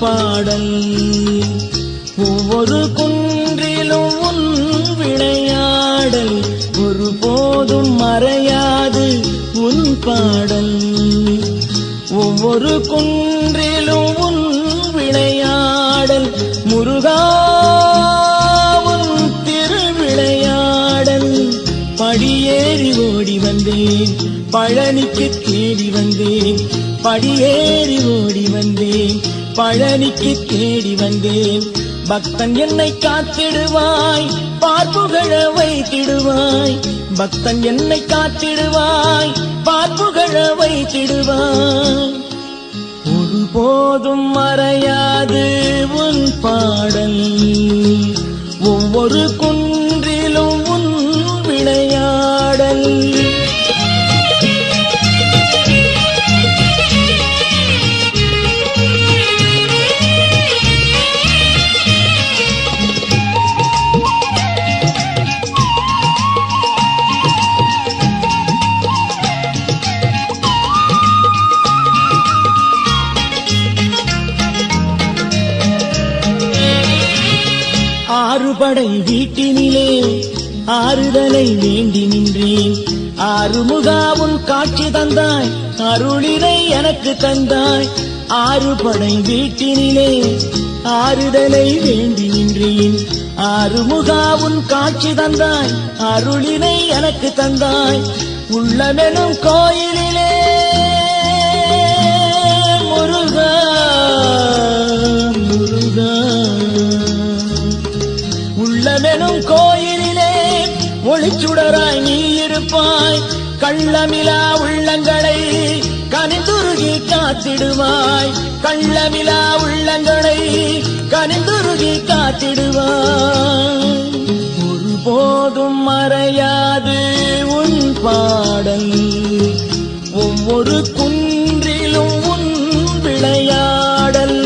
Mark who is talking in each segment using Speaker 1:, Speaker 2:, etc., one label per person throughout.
Speaker 1: பாடல். ஒவ்வொரு குன்றிலும் உன் விளையாடல், ஒருபோதும் மறையாது உன் பாடல். ஒவ்வொரு குன்றிலும் உன் விளையாடல், முருகா உன் திருவிளையாடல். படியேறி ஓடி வந்தேன், பழனிக்கு தேடி வந்தேன். படியேறி ஓடி வந்தேன், பழனிக்கு தேடி வந்தேன். பக்தன் என்னை காத்திடுவாய், பார்ப்புகழ வைத்திடுவாய். பக்தன் என்னை காத்திடுவாய், பார்ப்புகழ வைத்திடுவாய். ஒருபோதும் மறையாது உன் பாடல், ஒவ்வொரு குன்றிலும் உன் விளையாடல். ஆறுபடை வீட்டினிலே ஆறுதலை வேண்டி நின்றேன். ஆறுமுகா உன் காட்சி தந்தாய், அருளினை எனக்கு தந்தாய். ஆறுபடை வீட்டினிலே ஆறுதலை வேண்டி நின்றேன். ஆறுமுகா உன் காட்சி தந்தாய், அருளினை எனக்கு தந்தாய். உள்ளமெனும் கோயிலிலே முருகா முருகா, உள்ளமெனும் கோயிலிலே ஒளிச்சுடராய் நீ இருப்பாய். கள்ளமிலா உள்ளங்களை கனிந்துருகி காத்திடுவாய். கள்ளமிலா உள்ளங்களை கனிந்துருகி காத்திடுவாய். ஒருபோதும் மறையாது உன் பாடல், ஒவ்வொரு குன்றிலும் உன் விளையாடல்.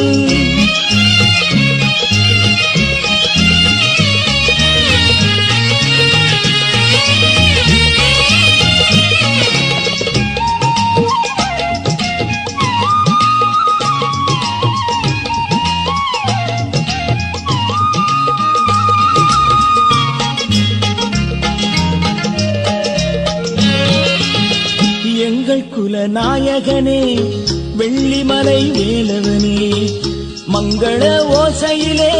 Speaker 1: எங்கள் குலநாயகனே, வெள்ளிமலை வேலவனே, மங்கள ஓசையிலே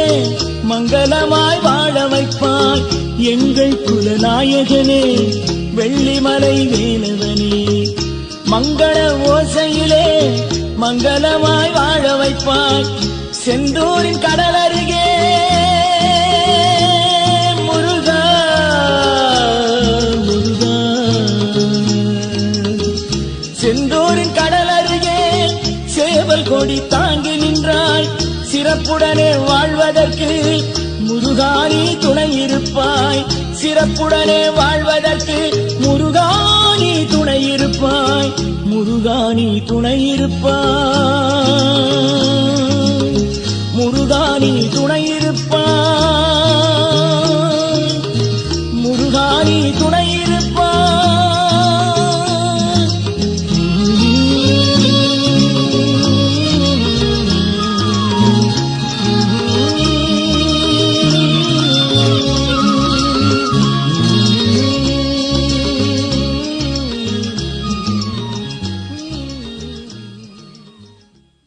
Speaker 1: மங்களமாய் வாழ வைப்பாய். எங்கள் குலநாயகனே, வெள்ளிமலை வேலவனே, மங்கள ஓசையிலே மங்களமாய் வாழ வைப்பாய். செந்தூரின் கடல் அருகே முருகா முருகா, செந்தூரின் கடல் அருகே சேவல் கொடி தாங்கி நின்றாய். சிறப்புடனே வாழ்வதற்கு முருகானி துணை இருப்பாய். சிறப்புடனே வாழ்வதற்கு முருகானி துணை இருப்பாய். முருகானி துணை இருப்பாய். முருகானி துணை இருப்பாய். முருகானி துணை